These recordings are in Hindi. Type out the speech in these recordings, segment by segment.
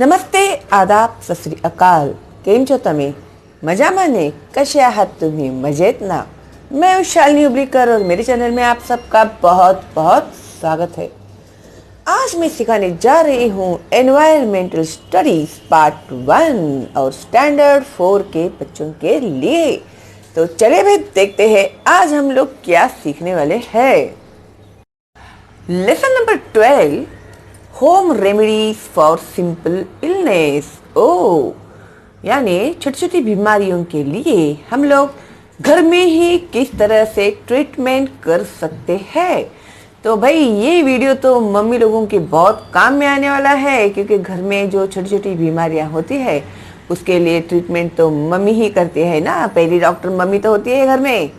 नमस्ते, आदाब, सत श्री अकाल. केम छो तमे? मजाમાં ने? कसे आहात तुम्ही? मजेत ना? मैं हूँ शालिनी उबलीकर और मेरे चैनल में आप सबका बहुत बहुत स्वागत है. आज मैं सिखाने जा रही हूँ एनवायरमेंटल स्टडीज पार्ट 1 और स्टैंडर्ड 4 के बच्चों के लिए. तो चलिए भाई देखते हैं आज हम लोग क्या सीखने वाले हैं. Lesson number 12, home remedies for simple illness. यानी छोटी छोटी बीमारियों के लिए हम लोग घर में ही किस तरह से ट्रीटमेंट कर सकते हैं. तो भाई ये वीडियो तो मम्मी लोगों के बहुत काम में आने वाला है, क्योंकि घर में जो छोटी छोटी बीमारियां होती है उसके लिए ट्रीटमेंट तो मम्मी ही करती है ना. पहली डॉक्टर मम्मी तो होती है घर में,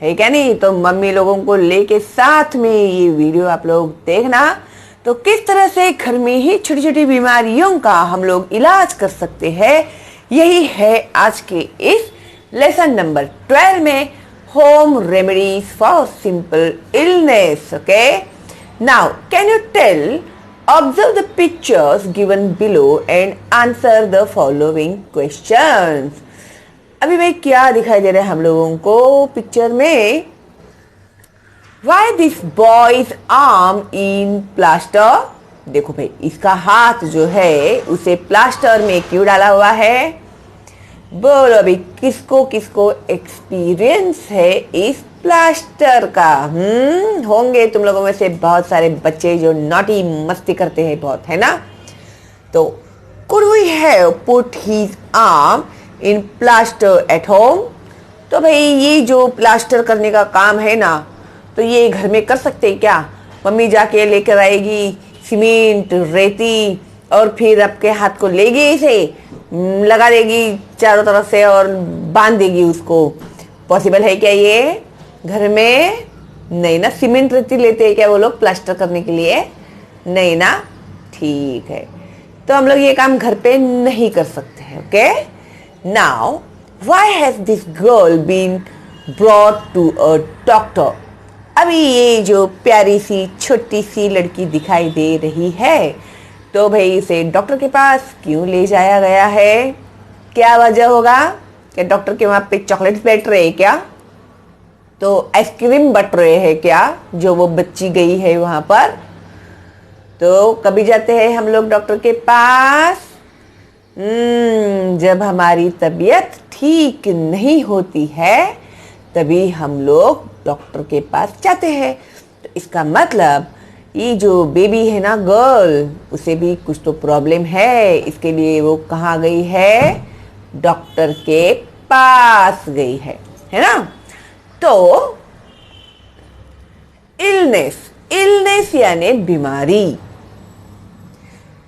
है क्या नहीं? तो मम्मी लोगों को लेके साथ में ये वीडियो आप लोग देखना. तो किस तरह से घर में ही छोटी छोटी बीमारियों का हम लोग इलाज कर सकते हैं, यही है आज के इस लेसन नंबर 12 में, home remedies for simple illness. Okay, now can you tell, observe the pictures given below and answer the following questions. अभी भाई क्या दिखाई दे रहा है हम लोगों को पिक्चर में? Why this boy's arm in plaster? देखो भाई इसका हाथ जो है उसे प्लास्टर में क्यों डाला हुआ है? बोलो अभी किसको किसको एक्सपीरियंस है इस प्लास्टर का? होंगे तुम लोगों में से बहुत सारे बच्चे जो नॉटी मस्ती करते हैं बहुत, है ना? तो could we have put his arm in plaster at home? तो भाई ये जो प्लास्टर करने का काम है ना, तो ये घर में कर सकते हैं क्या? मम्मी जाके लेकर आएगी सीमेंट, रेती और फिर आपके हाथ को लेगी, इसे लगा देगी चारों तरफ से और बांध देगी उसको. पॉसिबल है क्या ये घर में? नहीं ना. सीमेंट रेती लेते हैं क्या वो लोग प्लास्टर करने के लिए? नहीं ना. ठीक है, तो हम लोग ये काम घर पे नहीं कर सकते हैं. Okay, now why has this girl been brought to a doctor? अभी ये जो प्यारी सी छोटी सी लड़की दिखाई दे रही है, तो भाई इसे डॉक्टर के पास क्यों ले जाया गया है? क्या वजह होगा? क्या डॉक्टर के वहाँ पे चॉकलेट्स बैठ रहे हैं क्या? तो आइसक्रीम बट रहे हैं क्या जो वो बच्ची गई है वहाँ पर? तो कभी जाते हैं हम लोग डॉक्टर के पास? जब हमारी तबीयत ठीक नहीं होती है तभी हम लोग डॉक्टर के पास जाते हैं. तो इसका मतलब ये जो बेबी है ना, गर्ल, उसे भी कुछ तो प्रॉब्लम है, इसके लिए वो कहाँ गई है? डॉक्टर के पास गई है ना? तो इलनेस यानी बीमारी.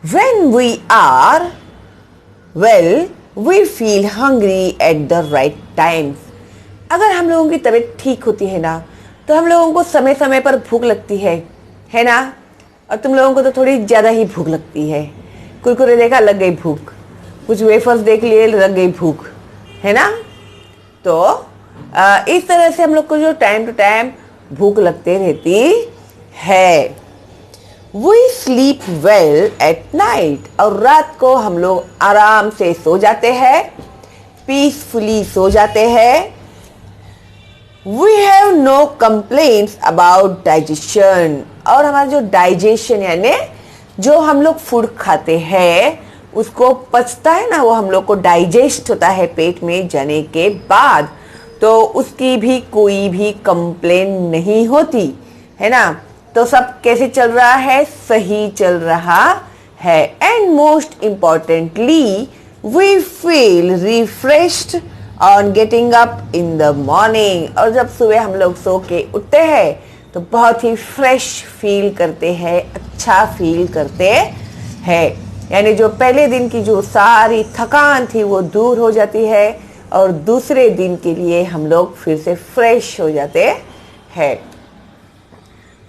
When we are well, we feel hungry at the right times. अगर हम लोगों की तबीयत ठीक होती है ना, तो हम लोगों को समय समय पर भूख लगती है ना? और तुम लोगों को तो थोड़ी ज़्यादा ही भूख लगती है. कुरकुरे देखा लग गई भूख, कुछ वेफर्स देख लिए लग गई भूख, है ना? तो इस तरह से हम लोग को जो टाइम टू टाइम भूख लगते रहती है. We sleep well at night. और रात को हम लोग आराम से सो जाते हैं, पीसफुली सो जाते हैं. We have no complaints about digestion. और हमारा जो डाइजेशन यानी जो हम लोग फूड खाते हैं उसको पचता है ना, वो हम लोग को डाइजेस्ट होता है पेट में जाने के बाद, तो उसकी भी कोई भी कंप्लेन नहीं होती है ना. तो सब कैसे चल रहा है? सही चल रहा है. And most importantly we feel refreshed on getting up in the morning. और जब सुबह हम लोग सो के उठते हैं तो बहुत ही फ्रेश फील करते हैं, अच्छा फील करते हैं. यानी जो पहले दिन की जो सारी थकान थी वो दूर हो जाती है और दूसरे दिन के लिए हम लोग फिर से फ्रेश हो जाते हैं.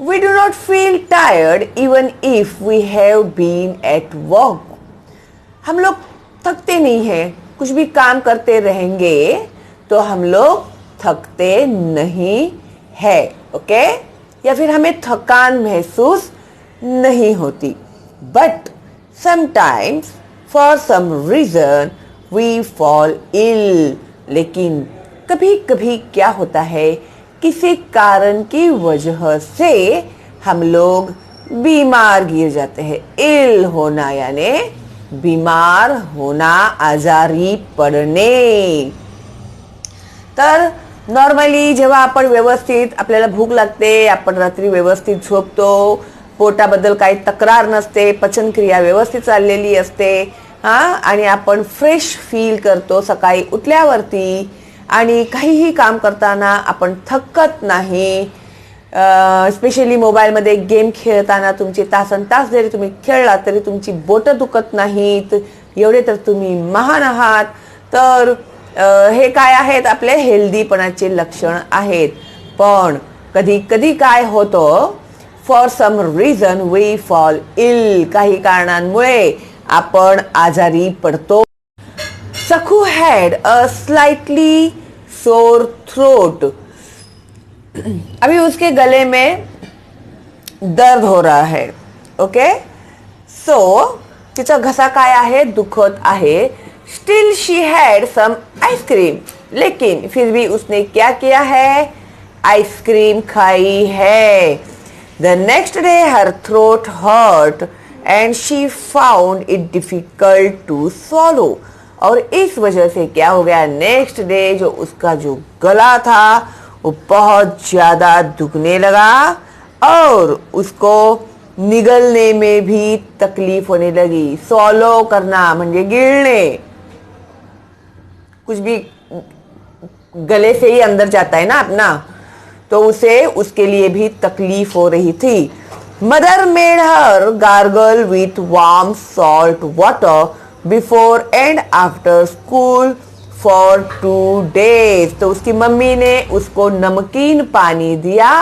We do not feel tired even if we have been at work. हम लोग थकते नहीं हैं, कुछ भी काम करते रहेंगे तो हम लोग थकते नहीं है. ओके, या फिर हमें थकान महसूस नहीं होती. But sometimes for some reason we fall ill. लेकिन कभी कभी क्या होता है, किसी कारण की वजह से हम लोग बीमार गिर जाते हैं। इल होना यानी बीमार होना, आजारी पडणे। तर नॉर्मली जेव्हा आपण व्यवस्थित, आपल्याला भूक लागते, आपण रात्री व्यवस्थित झोपतो, पोटाबद्दल काही तक्रार नसते, पचनक्रिया व्यवस्थित चाललेली असते आणि आपण फ्रेश फील करतो सकाळी उठल्यावरती, आणि काहीही काम करताना आपण थकत नाही। स्पेशली मोबाईलमध्ये गेम खेळताना तुमचे तासनतास जरी तुम्ही खेळलात तरी तुमची बोटं दुखत नाहीत, एवढे तर तुम्ही महान आहात। तर हे काय आहेत, आपले हेल्दीपणाचे लक्षण आहेत। पण कधी कधी काय होतं, for some reason we fall ill, काही कारणांमुळे आपण आजारी पडतो। Saku had a slightly sore throat. अभी उसके गले में दर्द हो रहा है। ओके, सो तिचा घसा काय आहे, दुखत आहे। Still she had some ice cream, लेकिन फिर भी उसने क्या किया है, आइसक्रीम खाई है। The next day her throat hurt and she found it difficult to swallow. और इस वजह से क्या हो गया, नेक्स्ट डे जो उसका जो गला था वो बहुत ज़्यादा दुखने लगा और उसको निगलने में भी तकलीफ होने लगी। स्वॉलो करना म्हणजे गिळणे, कुछ भी गले से ही अंदर जाता है ना अपना, तो उसे उसके लिए भी तकलीफ हो रही थी। Mother made her gargle with warm salt water before and after school for 2 days। तो उसकी मम्मी ने उसको नमकीन पानी दिया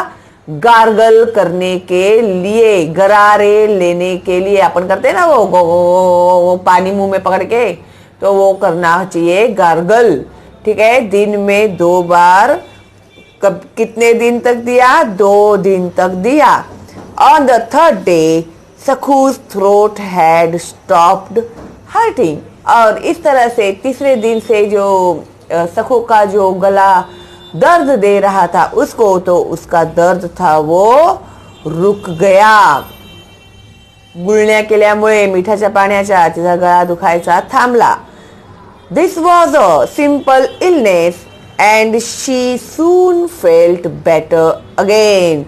गार्गल करने के लिए, गरारे लेने के लिए। अपन करते हैं ना वो पानी मुंह में पकड़ के, तो वो करना चाहिए गार्गल, ठीक है। दिन में 2 बार। कब, कितने दिन तक दिया, 2 दिन तक दिया। On the 3rd day Sakhu's throat had stopped hurting। और इस तरह से तीसरे दिन से जो सखू का जो गला दर्द दे रहा था उसको, तो उसका दर्द था वो रुक गया। गुळण्या केल्यामुळे मिठाच्या पाण्याच्या तिचा गळा दुखायचा थांबला। This was a simple illness and she soon felt better again.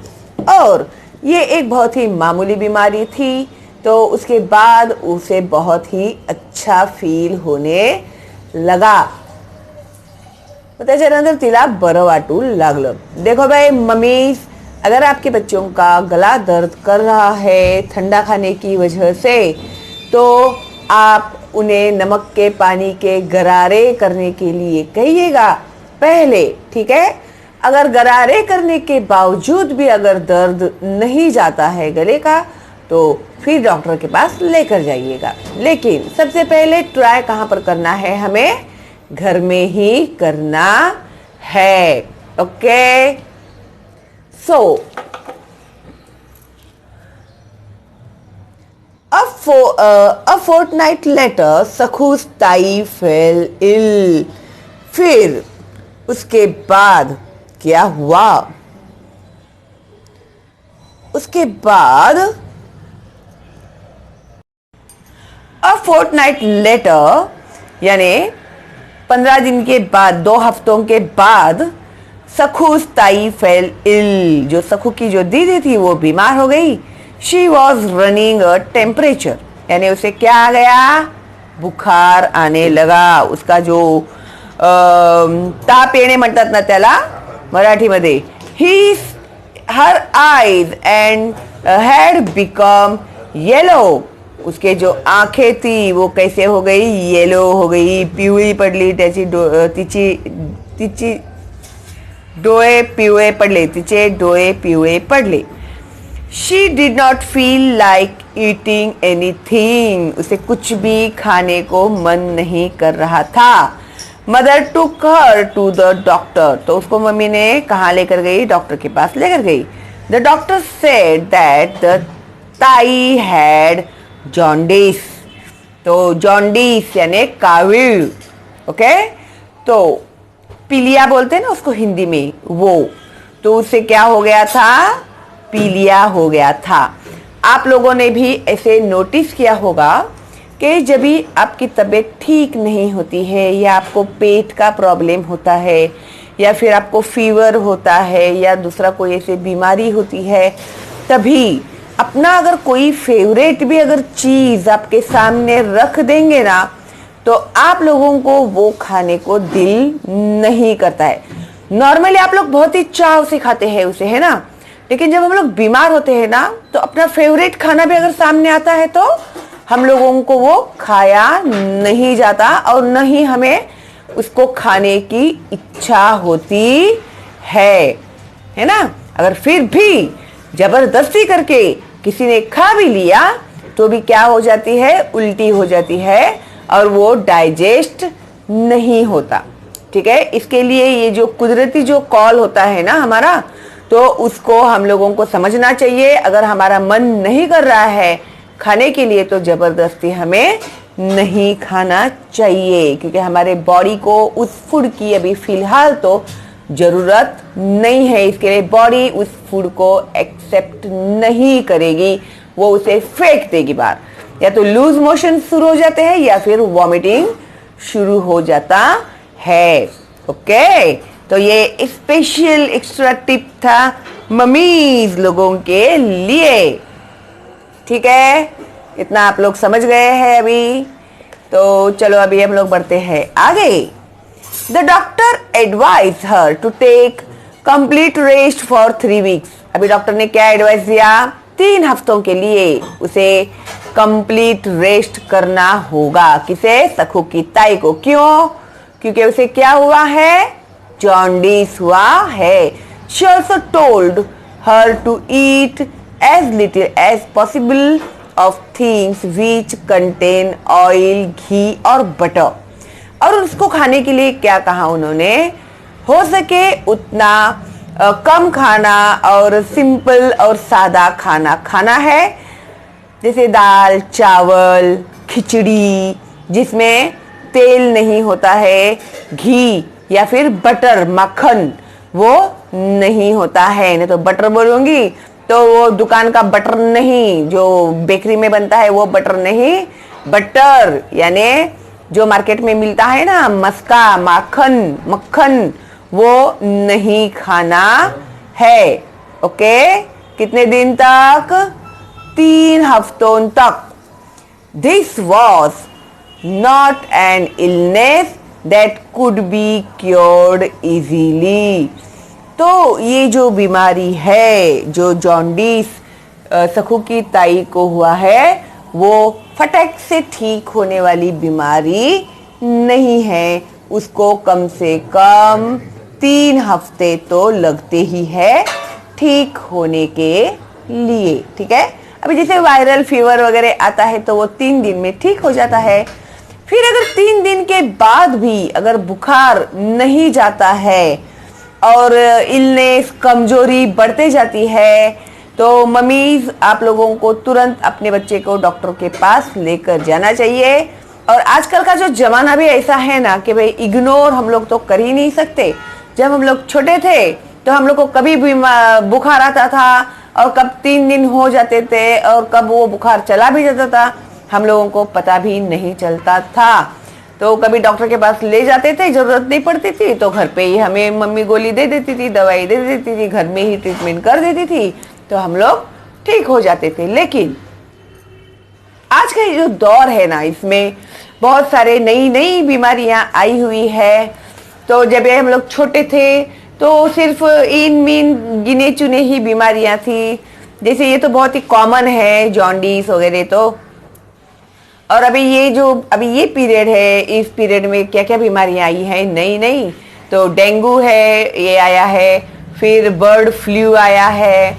और ये एक बहुत ही मामूली बीमारी थी, तो उसके बाद उसे बहुत ही अच्छा फील होने लगा। तो त्याच्यानंतर तिला बरं वाटू लागलं। देखो भाई मम्मी, अगर आपके बच्चों का गला दर्द कर रहा है ठंडा खाने की वजह से, तो आप उन्हें नमक के पानी के गरारे करने के लिए कहिएगा पहले, ठीक है। अगर गरारे करने के बावजूद भी अगर दर्द नहीं जाता है गले का, तो फिर डॉक्टर के पास लेकर जाइएगा। लेकिन सबसे पहले ट्राई कहाँ पर करना है, हमें घर में ही करना है। Okay, so a fortnight later Sakhu's thigh fell ill। फिर उसके बाद क्या हुआ, उसके बाद a fortnight later यानी 15 दिन के बाद, 2 हफ्तों के बाद Sakhu's thigh fell ill। जो सखू की जो दीदी थी वो बीमार हो गई। She was running a temperature, यानी उसे क्या आ गया, बुखार आने लगा। उसका जो ताप येणे म्हणतात ना त्याला मराठीमध्ये, her eyes and had become yellow. उसके जो आंखें थी वो कैसे हो गई, येलो हो गई, पिवळी पडली त्याची, तिची डोळे पिवळे पडले, तिचे डोळे पिवळे पडले। She did not feel like eating anything. उसे कुछ भी खाने को मन नहीं कर रहा था। Mother took her to the doctor. तो उसको मम्मी ने कहाँ लेकर गई, डॉक्टर के पास लेकर गई। The doctor said that the ताई हैड जॉन्डिस। तो जॉन्डिस यानी काविल, ओके। तो पीलिया बोलते हैं ना उसको हिंदी में, वो तो उससे क्या हो गया था, पीलिया हो गया था। आप लोगों ने भी ऐसे नोटिस किया होगा कि जब भी आपकी तबीयत ठीक नहीं होती है या आपको पेट का प्रॉब्लम होता है या फिर आपको फीवर होता है या दूसरा कोई ऐसी बीमारी होती है, तभी अपना अगर कोई फेवरेट भी अगर चीज़ आपके सामने रख देंगे ना, तो आप लोगों को वो खाने को दिल नहीं करता है। नॉर्मली आप लोग बहुत ही चाव से खाते हैं उसे, है ना, लेकिन जब हम लोग बीमार होते हैं ना, तो अपना फेवरेट खाना भी अगर सामने आता है तो हम लोगों को वो खाया नहीं जाता और न ही हमें उसको खाने की इच्छा होती है ना। अगर फिर भी जबरदस्ती करके किसी ने खा भी लिया तो भी क्या हो जाती है, उल्टी हो जाती है और वो डाइजेस्ट नहीं होता, ठीक है। इसके लिए ये जो कुदरती जो कॉल होता है ना हमारा, तो उसको हम लोगों को समझना चाहिए। अगर हमारा मन नहीं कर रहा है खाने के लिए तो जबरदस्ती हमें नहीं खाना चाहिए, क्योंकि हमारे बॉडी को उस फूड की अभी फिलहाल तो जरूरत नहीं है। इसके लिए बॉडी उस फूड को एक्सेप्ट नहीं करेगी, वो उसे फेंक देगी बाहर, या तो लूज मोशन शुरू हो जाते हैं या फिर वॉमिटिंग शुरू हो जाता है, ओके। तो ये स्पेशल एक्स्ट्रा टिप था मम्मीज लोगों के लिए, ठीक है। इतना आप लोग समझ गए हैं अभी। तो चलो अभी हम लोग बढ़ते हैं आगे। The doctor advise her to take complete rest for 3 weeks. अभी डॉक्टर ने क्या एडवाइस दिया, 3 हफ्तों के लिए उसे कंप्लीट रेस्ट करना होगा। किसे, सखू की ताई को। क्यों, क्योंकि उसे क्या हुआ है, जॉन्डिस हुआ है। She also told her to eat as little as possible of things which contain oil, घी और बटर। और उसको खाने के लिए क्या कहा उन्होंने, हो सके उतना कम खाना और सिंपल और सादा खाना खाना है, जैसे दाल चावल खिचड़ी जिसमें तेल नहीं होता है, घी या फिर बटर मक्खन वो नहीं होता है। नहीं तो बटर बोलूंगी तो वो दुकान का बटर नहीं, जो बेकरी में बनता है वो बटर नहीं, बटर यानी जो मार्केट में मिलता है ना, मस्का माखन मक्खन, वो नहीं खाना है, ओके। कितने दिन तक, 3 हफ्तों तक। This was not an illness that could be cured easily. तो ये जो बीमारी है, जो जॉन्डिस सखू की ताई को हुआ है, वो फटक से ठीक होने वाली बीमारी नहीं है। उसको कम से कम 3 हफ्ते तो लगते ही है ठीक होने के लिए, ठीक है। अभी जैसे वायरल फीवर वगैरह आता है तो वो 3 दिन में ठीक हो जाता है। फिर अगर 3 दिन के बाद भी अगर बुखार नहीं जाता है और इलनेस कमजोरी बढ़ते जाती है, तो मम्मीज आप लोगों को तुरंत अपने बच्चे को डॉक्टर के पास लेकर जाना चाहिए। और आजकल का जो जमाना भी ऐसा है ना कि भाई इग्नोर हम लोग तो कर ही नहीं सकते। जब हम लोग छोटे थे तो हम लोग को कभी भी बुखार आता था और कब 3 दिन हो जाते थे और कब वो बुखार चला भी जाता था, हम लोगों को पता भी नहीं चलता था। तो कभी डॉक्टर के पास ले जाते थे, जरूरत नहीं पड़ती थी तो घर पे ही हमें मम्मी गोली दे देती थी, दवाई दे देती थी, घर में ही ट्रीटमेंट कर देती थी, तो हम लोग ठीक हो जाते थे। लेकिन आज का जो दौर है ना, इसमें बहुत सारे नई नई बीमारियां आई हुई है। तो जब हम लोग छोटे थे तो सिर्फ इन मीन गिने चुने ही बीमारियां थी, जैसे ये तो बहुत ही कॉमन है जॉन्डिस वगैरह। तो और अभी ये पीरियड है, इस पीरियड में क्या क्या बीमारियां आई हैं नई नई, तो डेंगू है, ये आया है, फिर बर्ड फ्लू आया है,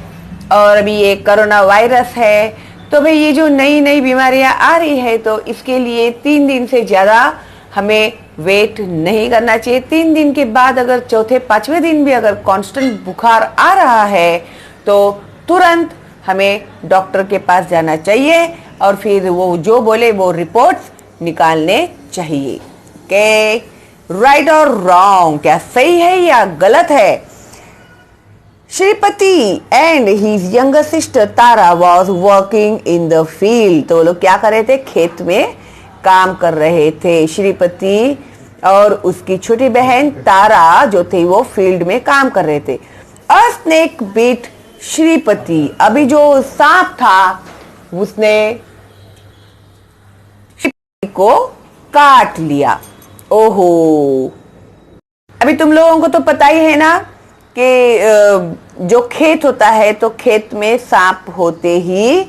और अभी ये कोरोना वायरस है। तो भाई ये जो नई नई बीमारियां आ रही है, तो इसके लिए 3 दिन से ज़्यादा हमें वेट नहीं करना चाहिए। 3 दिन के बाद अगर चौथे 5वें दिन भी अगर कांस्टेंट बुखार आ रहा है तो तुरंत हमें डॉक्टर के पास जाना चाहिए और फिर वो जो बोले वो रिपोर्ट्स निकालने चाहिए। ओके, राइट और रॉन्ग, क्या सही है या गलत है? Shripati and his younger sister Tara was working in the field. तो वो लोग क्या कर रहे थे? खेत में काम कर रहे थे। श्रीपति और उसकी छोटी बहन तारा जो थी वो फील्ड में काम कर रहे थे। A snake bit Shripati. अभी जो सांप था उसने श्रीपति को काट लिया। ओहो, अभी तुम लोगों को तो पता ही है ना कि जो खेत होता है तो खेत में सांप होते ही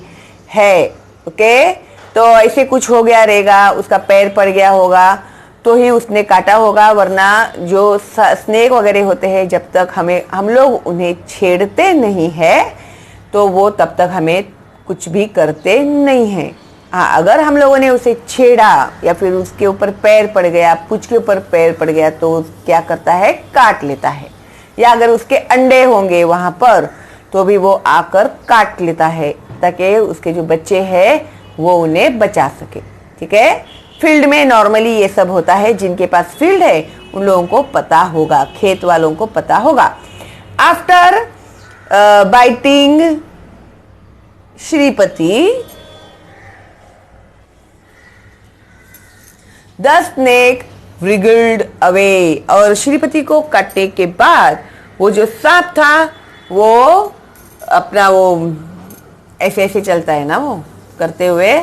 है। ओके, तो ऐसे कुछ हो गया रहेगा, उसका पैर पड़ गया होगा तो ही उसने काटा होगा, वरना जो स्नेक वगैरह होते हैं जब तक हम लोग उन्हें छेड़ते नहीं है तो वो तब तक हमें कुछ भी करते नहीं हैं। हाँ, अगर हम लोगों ने उसे छेड़ा या फिर उसके ऊपर पैर पड़ गया, पूंछ के ऊपर पैर पड़ गया तो क्या करता है? काट लेता है। या अगर उसके अंडे होंगे वहां पर तो भी वो आकर काट लेता है ताकि उसके जो बच्चे हैं वो उन्हें बचा सके। ठीक है, फील्ड में नॉर्मली ये सब होता है। जिनके पास फील्ड है उन लोगों को पता होगा, खेत वालों को पता होगा। After biting Shripati the snake wriggled away। और श्रीपति को काटने के बाद वो जो सांप था वो अपना वो ऐसे ऐसे चलता है ना, वो करते हुए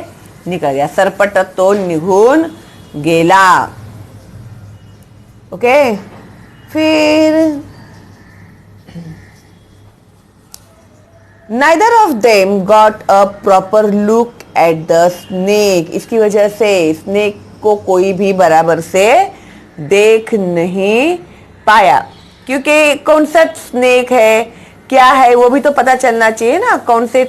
निकल गया। सरपट तो निघून गेला। ओके, फिर neither of them got a proper look at the snake। इसकी वजह से स्नेक को कोई भी बराबर से देख नहीं पाया, क्योंकि कौन सा स्नेक है क्या है वो भी तो पता चलना चाहिए ना। कौन से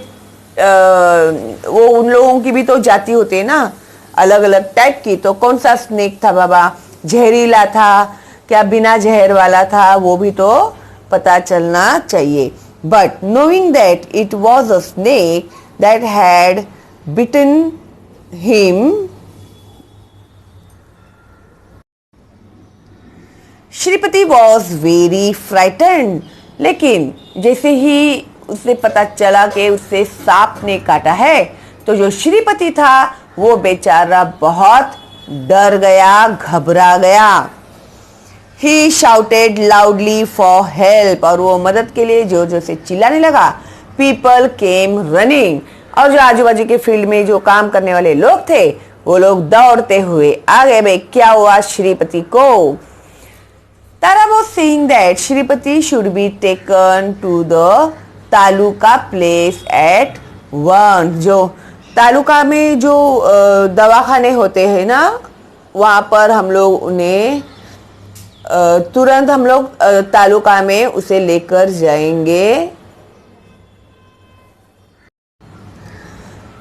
वो उन लोगों की भी तो जाति होती है ना, अलग अलग टाइप की। तो कौन सा स्नेक था बाबा? जहरीला था क्या बिना जहर वाला था, वो भी तो पता चलना चाहिए। But knowing that it was a snake that had bitten him, Shripati was very frightened. लेकिन जैसे ही उसे पता चला कि उसे सांप ने काटा है तो जो श्रीपति था वो बेचारा बहुत डर गया, घबरा गया। ही शाउटेड लाउडली फॉर हेल्प। और वो मदद के लिए जोर जोर से चिल्लाने लगा। People came running. और जो आजू बाजू के फील्ड में जो काम करने वाले लोग थे वो लोग दौड़ते हुए आ गए। भाई क्या हुआ श्रीपति को? तारा was saying that Shripati should be taken to the taluka place at one. जो तालुका में जो दवाखाने होते हैं ना वहाँ पर हम लोग उन्हें तुरंत हम लोग तालुका में उसे लेकर जाएंगे।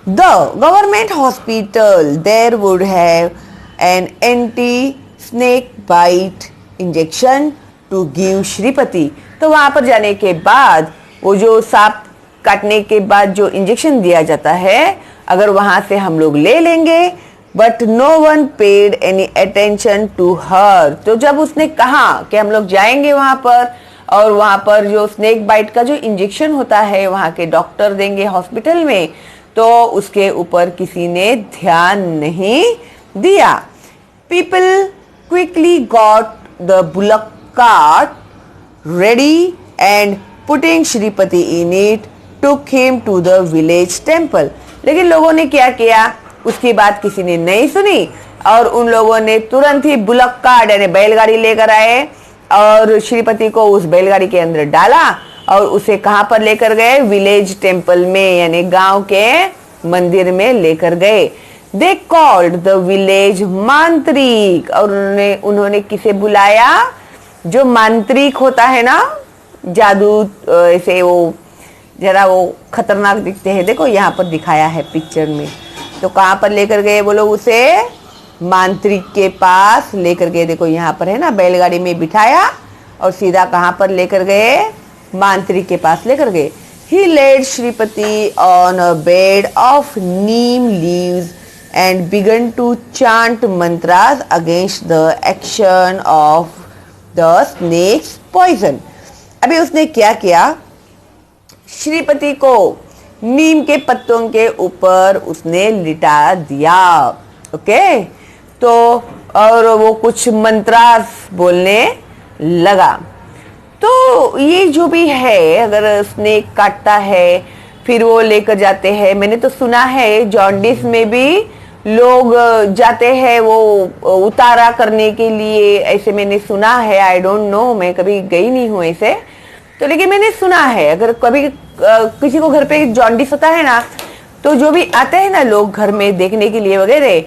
The government hospital there would have an anti snake bite injection to give Shripati. तो वहां पर जाने के बाद वो जो सांप काटने के बाद जो इंजेक्शन दिया जाता है अगर वहां से हम लोग ले लेंगे। But no one paid any attention to her. तो जब उसने कहा कि हम लोग जाएंगे वहां पर और वहां पर जो स्नेक बाइट का जो इंजेक्शन होता है वहां के डॉक्टर देंगे हॉस्पिटल में, तो उसके ऊपर किसी ने ध्यान नहीं दिया। People quickly got the bullock cart ready and putting Shripati in it took him to the village temple. लेकिन लोगों ने क्या किया, उसकी बात किसी ने नहीं सुनी और उन लोगों ने तुरंत ही बुलक कार्ट यानी बैलगाड़ी लेकर आए और श्रीपति को उस बैलगाड़ी के अंदर डाला और उसे कहां पर लेकर गए? विलेज टेम्पल में यानी गांव के मंदिर में लेकर गए। दे कॉल्ड द विलेज मांत्रिक। और उन्होंने किसे बुलाया? जो मांत्रिक होता है ना, जादू ऐसे वो जरा वो खतरनाक दिखते हैं। देखो यहाँ पर दिखाया है पिक्चर में। तो कहाँ पर लेकर गए वो लोग? उसे मांत्रिक के पास लेकर गए। देखो यहाँ पर है ना, बैलगाड़ी में बिठाया और सीधा कहाँ पर लेकर गए? मांत्रिक के पास लेकर गए। He laid Shripati on a bed of neem leaves and began to chant mantras against the action of the snake's poison. अभी उसने क्या किया, श्रीपति को नीम के पत्तों के ऊपर उसने लिटा दिया. ओके, तो और वो कुछ मंत्रास बोलने लगा. तो ये जो भी है, अगर स्नेक काटता है फिर वो लेकर जाते हैं. मैंने तो सुना है जॉन्डिस में भी लोग जाते हैं वो उतारा करने के लिए, ऐसे मैंने सुना है. आई डोंट नो, मैं कभी गई नहीं हूँ ऐसे तो, लेकिन मैंने सुना है अगर कभी किसी को घर पे जॉन्डिस होता है ना, तो जो भी आते हैं ना लोग घर में देखने के लिए वगैरह,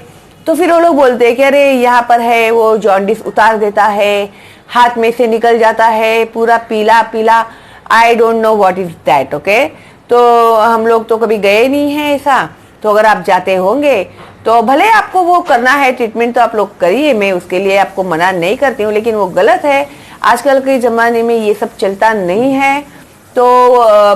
तो फिर वो लोग बोलते हैं कि अरे यहाँ पर है, वो जॉन्डिस उतार देता है, हाथ में से निकल जाता है पूरा पीला पीला. I don't know what is that. Okay, तो हम लोग तो कभी गए नहीं हैं ऐसा. तो अगर आप जाते होंगे तो भले आपको वो करना है ट्रीटमेंट तो आप लोग करिए, मैं उसके लिए आपको मना नहीं करती हूँ, लेकिन वो गलत है. आजकल के ज़माने में ये सब चलता नहीं है. तो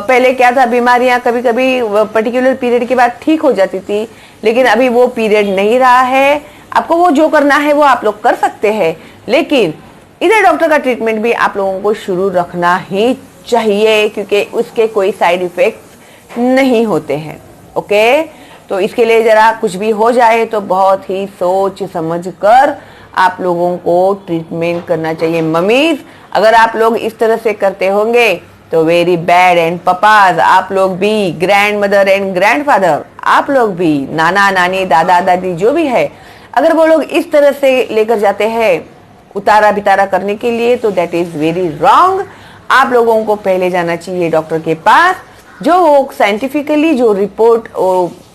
पहले क्या था, बीमारियां कभी कभी पर्टिकुलर पीरियड के बाद ठीक हो जाती थी, लेकिन अभी वो पीरियड नहीं रहा है. आपको वो जो करना है वो आप लोग कर सकते हैं, लेकिन इधर डॉक्टर का ट्रीटमेंट भी आप लोगों को शुरू रखना ही चाहिए, क्योंकि उसके कोई साइड इफेक्ट्स नहीं होते हैं. ओके, तो इसके लिए ज़रा कुछ भी हो जाए तो बहुत ही सोच समझ कर आप लोगों को ट्रीटमेंट करना चाहिए. मम्मीज, अगर आप लोग इस तरह से करते होंगे तो वेरी बैड. एंड पपाज, आप लोग भी, ग्रैंड मदर एंड ग्रैंडफादर, आप लोग भी, नाना नानी दादा दादी जो भी है, अगर वो लोग इस तरह से लेकर जाते हैं उतारा बितारा करने के लिए, तो दैट इज वेरी रॉन्ग. आप लोगों को पहले जाना चाहिए डॉक्टर के पास, जो साइंटिफिकली जो रिपोर्ट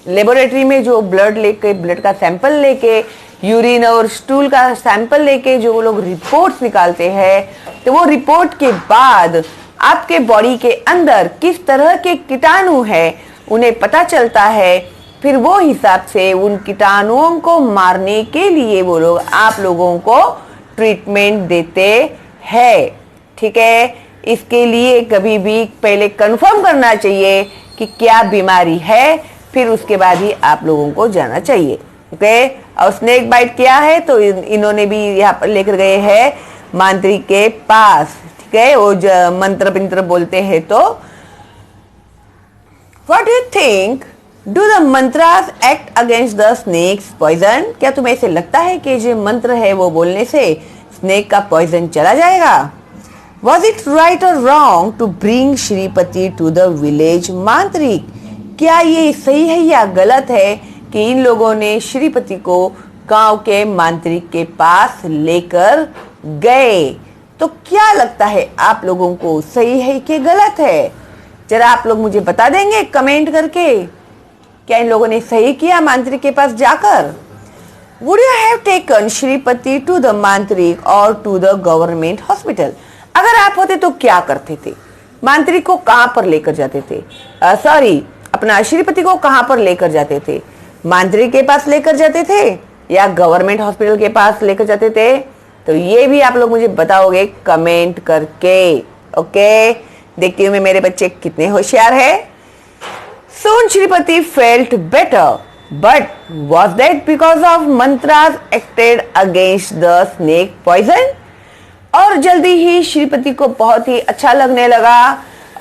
लेबोरेटरी में जो ब्लड लेके, ब्लड का सैंपल लेके, यूरिन और स्टूल का सैंपल लेके जो वो लोग रिपोर्ट्स निकालते हैं, तो वो रिपोर्ट के बाद आपके बॉडी के अंदर किस तरह के कीटाणु है उन्हें पता चलता है. फिर वो हिसाब से उन कीटाणुओं को मारने के लिए वो लोग आप लोगों को ट्रीटमेंट देते हैं. ठीक है, इसके लिए कभी भी पहले कंफर्म करना चाहिए कि क्या बीमारी है, फिर उसके बाद ही आप लोगों को जाना चाहिए. ओके, और स्नेक बाइट क्या है तो इन्होंने भी यहाँ पर लेकर गए हैं मांत्रिक के पास. ठीक है, वो मंत्र पिंत्र बोलते हैं. तो what do you think, do the mantras act against the snake's poison? क्या तुम्हें ऐसे लगता है कि जो मंत्र है वो बोलने से स्नेक का पॉइजन चला जाएगा? Was it right or wrong to bring Shripati to the village मांत्रिक? क्या ये सही है या गलत है कि इन लोगों ने श्रीपति को गांव के मांत्रिक के पास लेकर गए? तो क्या लगता है आप लोगों को, सही है कि गलत है? जरा आप लोग मुझे बता देंगे कमेंट करके, क्या इन लोगों ने सही किया मांत्रिक के पास जाकर? Would you have taken Shripati to the मांत्रिक or to the government hospital? अगर आप होते तो क्या करते थे? मांत्रिक को कहाँ पर लेकर जाते थे? अपना श्रीपति को कहाँ पर लेकर जाते थे? मांत्रिक के पास लेकर जाते थे या गवर्नमेंट हॉस्पिटल के पास लेकर जाते थे? तो ये भी आप लोग मुझे बताओगे कमेंट करके. ओके, देखती हूँ मैं मेरे बच्चे कितने होशियार है. Soon Shripati felt better, but was that because of mantras acted against the snake poison? और जल्दी ही श्रीपति को बहुत ही अच्छा लगने लगा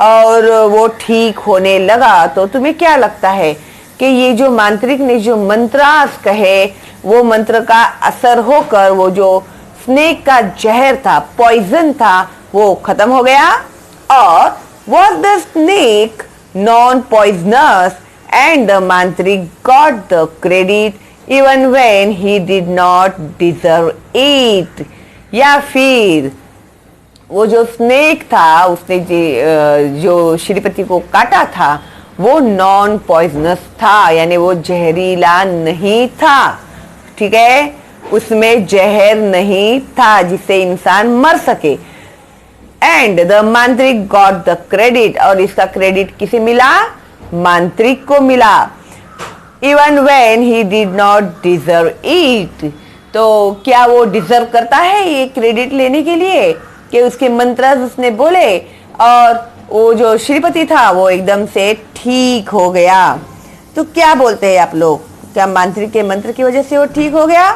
और वो ठीक होने लगा. तो तुम्हें क्या लगता है कि ये जो मांत्रिक ने जो मंत्रास कहे, वो मंत्र का असर होकर वो जो स्नेक का जहर था, पॉइजन था, वो खत्म हो गया? और was the snake non-poisonous and the mantric got the credit even when he did not deserve it? या फिर वो जो स्नेक था, उसने जो श्रीपति को काटा था, वो नॉन पॉइजनस था, यानी वो जहरीला नहीं था. ठीक है, उसमें जहर नहीं था जिससे इंसान मर सके. एंड द मांत्रिक गॉट द क्रेडिट, और इसका क्रेडिट किसे मिला? मांत्रिक को मिला. Even when he did not deserve it, तो क्या वो डिजर्व करता है ये क्रेडिट लेने के लिए कि उसके मंत्र उसने बोले और वो जो श्रीपति था वो एकदम से ठीक हो गया। तो क्या बोलते हैं आप लोग, क्या मांत्रिक के मंत्र की वजह से वो ठीक हो गया?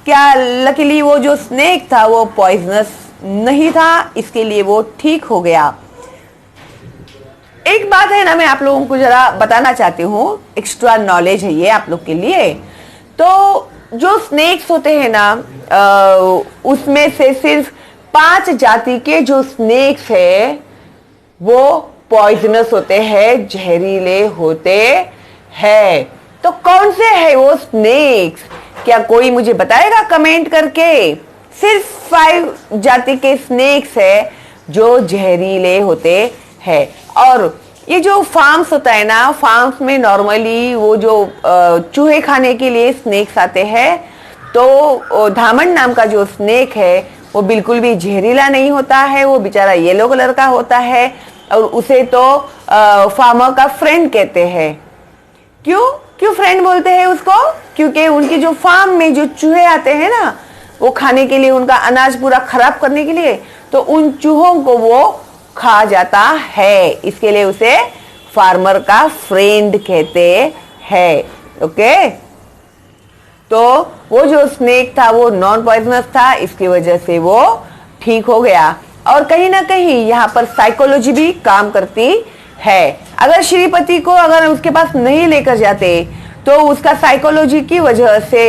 क्या लकीली वो जो स्नेक था वो पॉइजनस नहीं था, इसके लिए वो ठीक हो गया? एक बात है ना, मैं आप लोगों को जरा बताना चाहती हूँ, एक्स्ट्रा नॉलेज है ये आप लोग के लिए। तो जो स्नेक्स होते हैं ना, उसमें से सिर्फ 5 जाति के जो स्नेक्स है वो पॉइजनस होते हैं, जहरीले होते हैं। तो कौन से है वो स्नेक्स? क्या कोई मुझे बताएगा कमेंट करके? सिर्फ 5 जाति के स्नेक्स है जो जहरीले होते हैं। और ये जो फार्म्स होता है ना, फार्म्स में नॉर्मली वो जो चूहे खाने के लिए स्नेक्स आते हैं, तो धामन नाम का जो स्नेक है वो बिल्कुल भी जहरीला नहीं होता है, वो बेचारा येलो कलर का होता है और उसे तो फार्मर का फ्रेंड कहते हैं। क्यों फ्रेंड बोलते हैं उसको? क्योंकि उनकी जो फार्म में जो चूहे आते हैं ना, वो खाने के लिए, उनका अनाज पूरा खराब करने के लिए, तो उन चूहों को वो खा जाता है, इसके लिए उसे फार्मर का फ्रेंड कहते हैं। ओके, तो वो जो स्नेक था वो नॉन पॉइजनस था, इसकी वजह से वो ठीक हो गया। और कहीं ना कहीं यहाँ पर साइकोलॉजी भी काम करती है। अगर श्रीपति को अगर उसके पास नहीं लेकर जाते तो उसका साइकोलॉजी की वजह से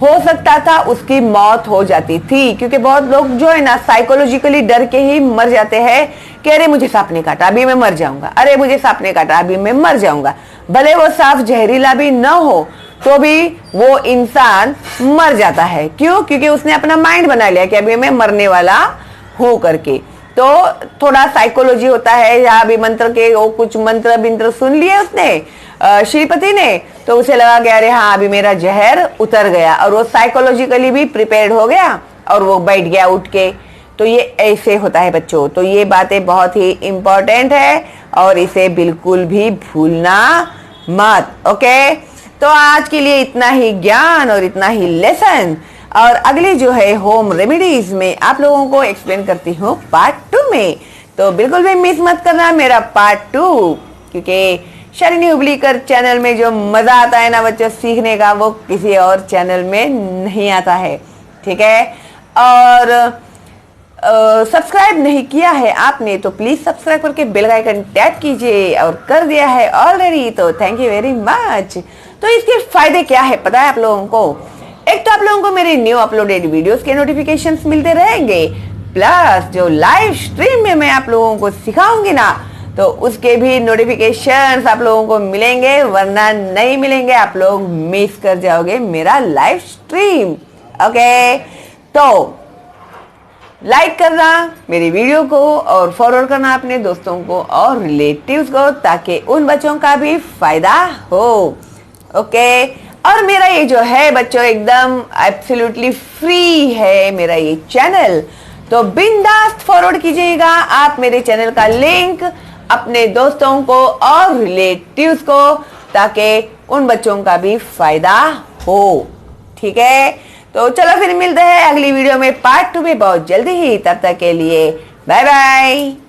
हो सकता था उसकी मौत हो जाती थी, क्योंकि बहुत लोग जो है ना साइकोलॉजिकली डर के ही मर जाते हैं कि अरे मुझे सांप ने काटा अभी मैं मर जाऊंगा, अरे मुझे सांप ने काटा अभी मैं मर जाऊंगा। भले वो सांप जहरीला भी न हो तो भी वो इंसान मर जाता है। क्यों? क्योंकि उसने अपना माइंड बना लिया कि अभी मैं मरने वाला हूं करके। तो थोड़ा साइकोलॉजी होता है, यहाँ भी मंत्र के वो कुछ मंत्र बिंत्र सुन लिए उसने श्रीपति ने, तो उसे लगा कि अरे हाँ अभी मेरा जहर उतर गया, और वो साइकोलॉजिकली भी प्रिपेयर्ड हो गया और वो बैठ गया उठ के। तो ये ऐसे होता है बच्चों। तो ये बातें बहुत ही इंपॉर्टेंट है और इसे बिल्कुल भी भूलना मत। ओके, तो आज के लिए इतना ही ज्ञान और इतना ही लेसन, और अगली जो है होम रेमेडीज में आप लोगों को एक्सप्लेन करती हूँ पार्ट 2 में। तो बिल्कुल भी मिस मत करना मेरा पार्ट 2, क्योंकि शालिनी हुबलीकर चैनल में जो मजा आता है ना बच्चों सीखने का, वो किसी और चैनल में नहीं आता है। ठीक है, और सब्सक्राइब नहीं किया है आपने तो प्लीज सब्सक्राइब करके बेल आइकन टैप कीजिए, और कर दिया है ऑलरेडी तो थैंक यू वेरी मच। तो इसके फायदे क्या है पता है आप लोगों को? एक तो आप लोगों को मेरे न्यू अपलोडेड वीडियोस के नोटिफिकेशंस मिलते रहेंगे, प्लस जो लाइव स्ट्रीम में मैं आप लोगों को सिखाऊंगी ना, तो उसके भी नोटिफिकेशंस आप लोगों को मिलेंगे, वरना नहीं मिलेंगे, आप लोग मिस कर जाओगे मेरा लाइव स्ट्रीम। ओके, तो लाइक करना मेरी वीडियो को और फॉरवर्ड करना अपने दोस्तों को और रिलेटिव्स को, ताकि उन बच्चों का भी फायदा हो। ओके, और मेरा ये जो है बच्चों एकदम एब्सोल्युटली फ्री है मेरा ये चैनल, तो बिंदास फॉरवर्ड कीजिएगा आप मेरे चैनल का लिंक अपने दोस्तों को और रिलेटिव्स को, ताकि उन बच्चों का भी फायदा हो। ठीक है, तो चलो फिर मिलते हैं अगली वीडियो में पार्ट 2 में बहुत जल्दी ही। तब तक के लिए बाय बाय।